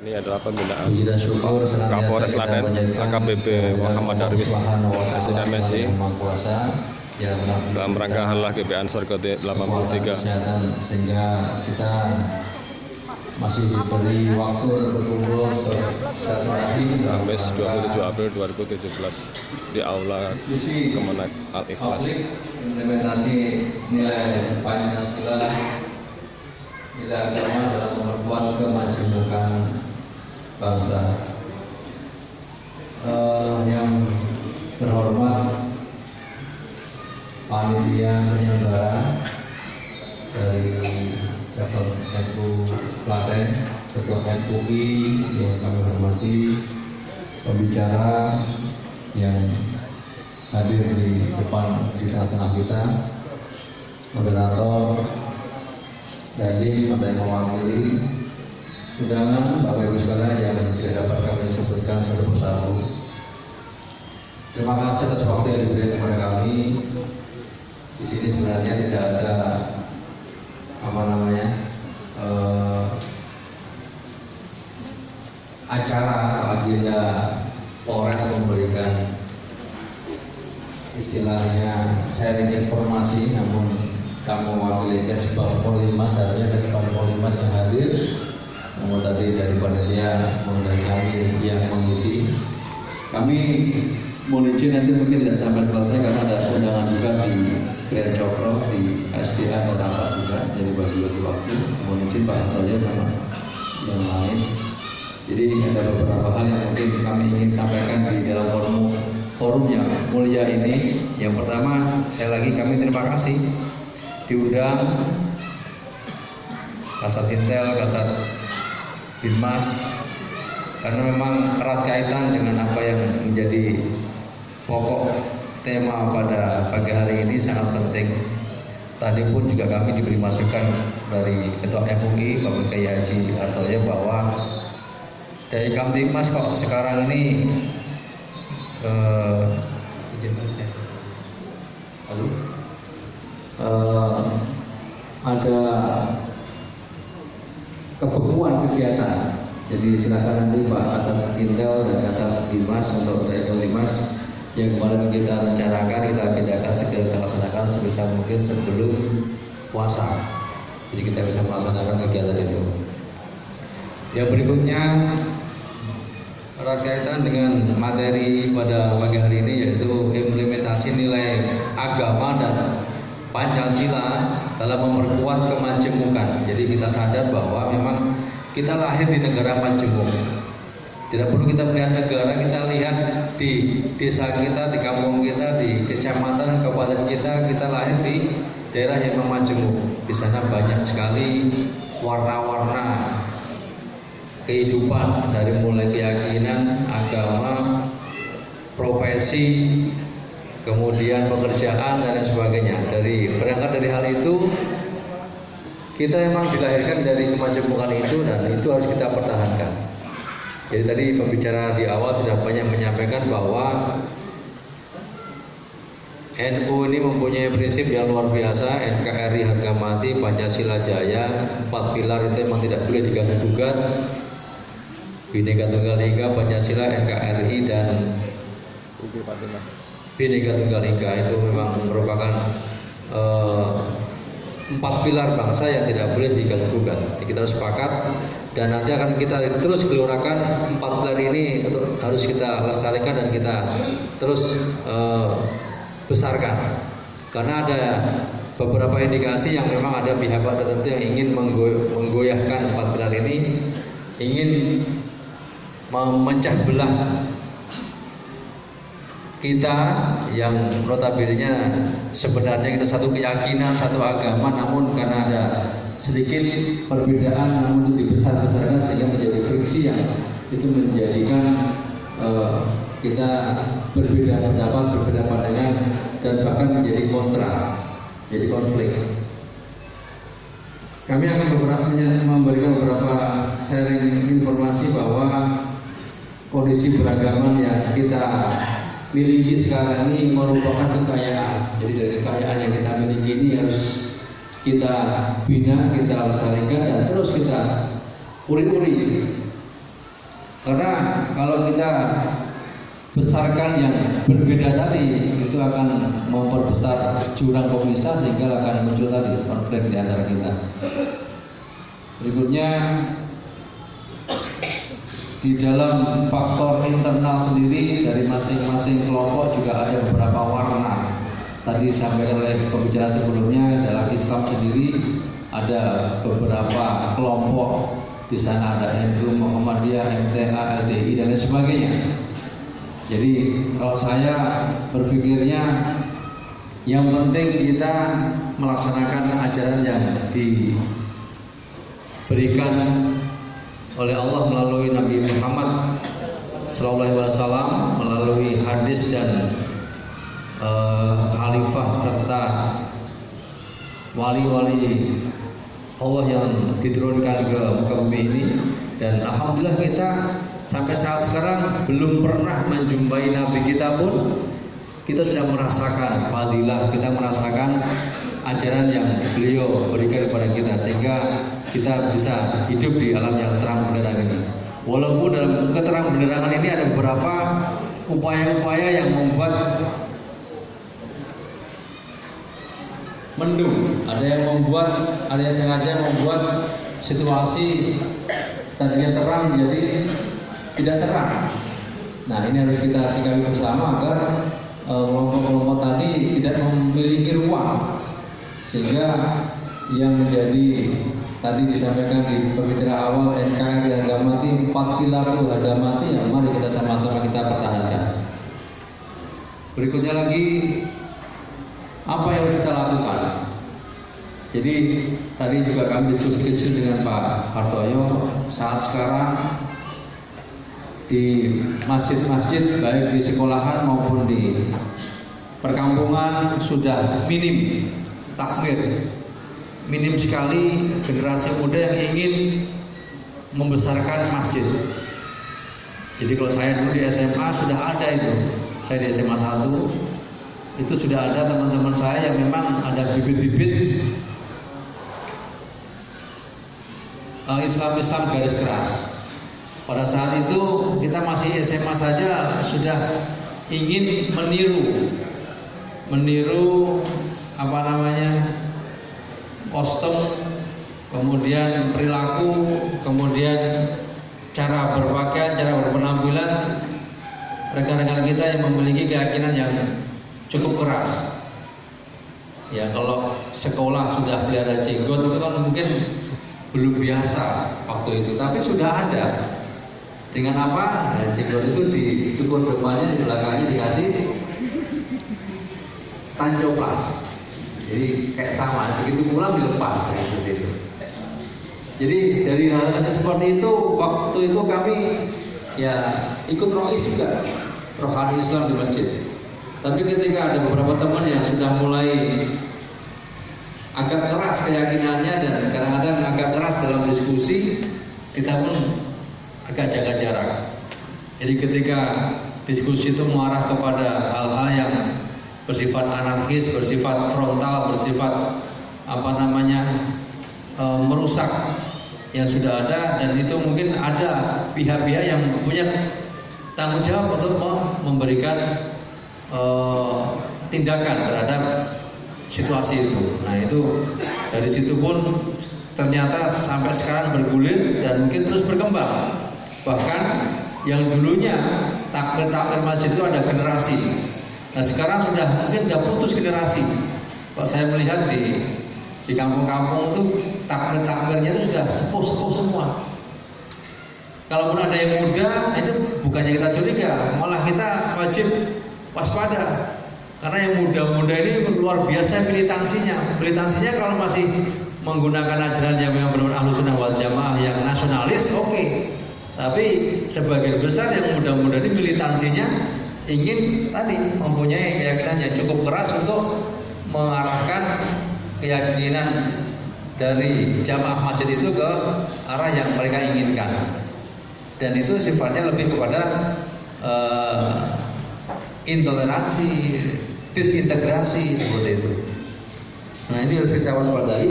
Ini adalah pembinaan Puji dan syukur Kapolres senantiasa kita Klaten panjatkan AKBP kehadirat Muhammad Allah Darwis Subhanahu wa Ta'ala Presiden Messi yang Maha Kuasa yang dalam rangka Halal GP Ansor kekuatan ke-83. kesehatan sehingga kita masih diberi waktu berkumpul bersilaturahmi Kamis 27 April 2017 di Aula Kemenag Al-Ikhlas. Implementasi nilai Pancasila, nilai agama dalam memperkuat kemajemukan bangsa. Yang terhormat panitia penyelenggara dari cabang NU Klaten, Ketua MUI yang kami hormati, pembicara yang hadir di depan di tengah-tengah kita, moderator, dari yang mewakili undangan Bapak Ibu sekalian yang tidak dapat kami sebutkan satu persatu. Terima kasih atas waktu yang diberikan kepada kami. Di sini sebenarnya tidak ada acara agenda Polres memberikan istilahnya sharing informasi, namun kami mewakili Kesbang Polimas, seharusnya Kesbang Polimas yang hadir, namun tadi dari panitia dari kami yang mengisi. Kami mohon izin nanti mungkin tidak sampai selesai karena ada undangan juga di Grand Cokro, di SDA dan rapat juga, jadi bagi-bagi waktu. Mohon izin Pak Antoyo sama yang lain. Jadi ada beberapa hal yang mungkin kami ingin sampaikan di dalam forum yang mulia ini. Yang pertama, saya lagi kami terima kasih diundang Kasat Intel, Kasat Binmas, karena memang erat kaitan dengan apa yang menjadi pokok tema pada pagi hari ini, sangat penting. Tadi pun juga kami diberi masukan dari Ketua MUI Bapak Kiai Haji Hartoyo bahwa dari Kamtibmas kok sekarang ini ada kebekuan kegiatan. Jadi silakan nanti Pak Kasat Intel dan Kasat Binmas untuk dari Kamtibmas yang kemarin kita rencanakan, kita agendakan segera kita laksanakan sebisa mungkin sebelum puasa. Jadi kita bisa melaksanakan kegiatan itu. Yang berikutnya berkaitan dengan materi pada pagi hari ini, yaitu implementasi nilai agama dan Pancasila dalam memperkuat kemajemukan. Jadi kita sadar bahwa memang kita lahir di negara majemuk. Tidak perlu kita melihat negara, kita lihat di desa kita, di kampung kita, di kecamatan, kabupaten kita lahir di daerah yang memajemuk. Di sana banyak sekali warna-warna kehidupan, dari mulai keyakinan, agama, profesi, kemudian pekerjaan dan lain sebagainya. Berangkat dari hal itu, kita memang dilahirkan dari kemajemukan itu dan itu harus kita pertahankan. Jadi tadi pembicara di awal sudah banyak menyampaikan bahwa NU ini mempunyai prinsip yang luar biasa, NKRI harga mati, Pancasila jaya, 4 pilar itu memang tidak boleh diganggu-gugat. Bhinneka Tunggal Ika, Pancasila, NKRI dan Bhinneka Tunggal Ika itu memang merupakan 4 pilar bangsa yang tidak boleh diganggu-gugat. Kita harus sepakat dan nanti akan kita terus gelorakan 4 pilar ini untuk harus kita lestarikan dan kita terus besarkan. Karena ada beberapa indikasi yang memang ada pihak tertentu yang ingin menggoyahkan 4 pilar ini, ingin memecah belah kita yang notabene sebenarnya kita satu keyakinan, satu agama, namun karena ada sedikit perbedaan namun itu dibesar-besarkan sehingga menjadi friksi yang itu menjadikan kita berbeda pendapat, berbeda pandangan dan bahkan menjadi kontra, jadi konflik. Kami akan memberikan beberapa sharing informasi bahwa kondisi beragaman yang kita miliki sekarang ini merupakan kekayaan. Jadi dari kekayaan yang kita miliki ini harus kita bina, kita lestarikan dan terus kita uri-uri Karena kalau kita besarkan yang berbeda tadi, itu akan memperbesar jurang pemisah sehingga akan muncul tadi konflik di antara kita. Berikutnya, di dalam faktor internal sendiri dari masing-masing kelompok juga ada beberapa warna. Tadi disampaikan oleh pembicara sebelumnya, dalam Islam sendiri ada beberapa kelompok. Di sana ada NU, Muhammadiyah, MTA, LDI dan lain sebagainya. Jadi kalau saya berpikirnya yang penting kita melaksanakan ajaran yang diberikan oleh Allah melalui Nabi Muhammad SAW, melalui hadis dan khalifah serta wali-wali Allah yang diturunkan ke muka bumi ini. Dan alhamdulillah kita sampai saat sekarang belum pernah menjumpai Nabi kita pun kita sudah merasakan fadilah, kita merasakan ajaran yang beliau berikan kepada kita sehingga kita bisa hidup di alam yang terang benderang ini. Walaupun dalam keterang benderangan ini ada beberapa upaya-upaya yang membuat mendung, ada yang sengaja membuat situasi tadinya terang menjadi tidak terang. Nah, ini harus kita sikapi bersama agar kelompok-kelompok tadi tidak memiliki ruang, sehingga yang menjadi tadi disampaikan di pembicara awal NKRI harga mati, 4 pilar itu harga mati, yang mari kita sama-sama kita pertahankan. Berikutnya lagi, apa yang harus kita lakukan? Jadi tadi juga kami diskusi kecil dengan Pak Hartoyo. Saat sekarang di masjid-masjid baik di sekolahan maupun di perkampungan sudah minim takmir, minim sekali generasi muda yang ingin membesarkan masjid. Jadi kalau saya dulu di SMA sudah ada itu, saya di SMA 1 itu sudah ada teman-teman saya yang memang ada bibit-bibit Islam garis keras. Pada saat itu kita masih SMA saja sudah ingin meniru apa namanya kostum, kemudian perilaku, kemudian cara berpakaian, cara berpenampilan rekan-rekan kita yang memiliki keyakinan yang cukup keras. Ya, kalau sekolah sudah pelihara jenggot itu kan mungkin belum biasa waktu itu, tapi sudah ada. Dengan apa? Dan jenggot itu dicukur depannya, di belakangnya dikasih tancoplas. Jadi kayak sama, begitu pulang dilepas seperti itu. Jadi dari hal seperti itu, waktu itu kami ya ikut rois juga, rohani Islam di masjid. Tapi ketika ada beberapa teman yang sudah mulai agak keras keyakinannya dan kadang-kadang agak keras dalam diskusi, kita pun agak jaga jarak. Jadi ketika diskusi itu mengarah kepada hal-hal yang bersifat anarkis, bersifat frontal, bersifat apa namanya merusak yang sudah ada, dan itu mungkin ada pihak-pihak yang punya tanggung jawab untuk memberikan tindakan terhadap situasi itu. Nah, itu dari situ pun ternyata sampai sekarang bergulir dan mungkin terus berkembang. Bahkan yang dulunya takmir masjid itu ada generasi. Nah, sekarang sudah mungkin sudah putus generasi. Kalau saya melihat di kampung-kampung itu takmir-takmirnya itu sudah sepuh-sepuh semua. Kalaupun ada yang muda, itu bukannya kita curiga, malah kita wajib waspada. Karena yang muda-muda ini luar biasa militansinya. Militansinya kalau masih menggunakan ajaran yang memang benar Ahlussunnah wal Jamaah yang nasionalis, oke. Tapi sebagian besar yang muda-muda ini militansinya ingin tadi mempunyai keyakinan yang cukup keras untuk mengarahkan keyakinan dari jamaah masjid itu ke arah yang mereka inginkan. Dan itu sifatnya lebih kepada intoleransi, disintegrasi seperti itu. Nah, ini harus kita waspadai.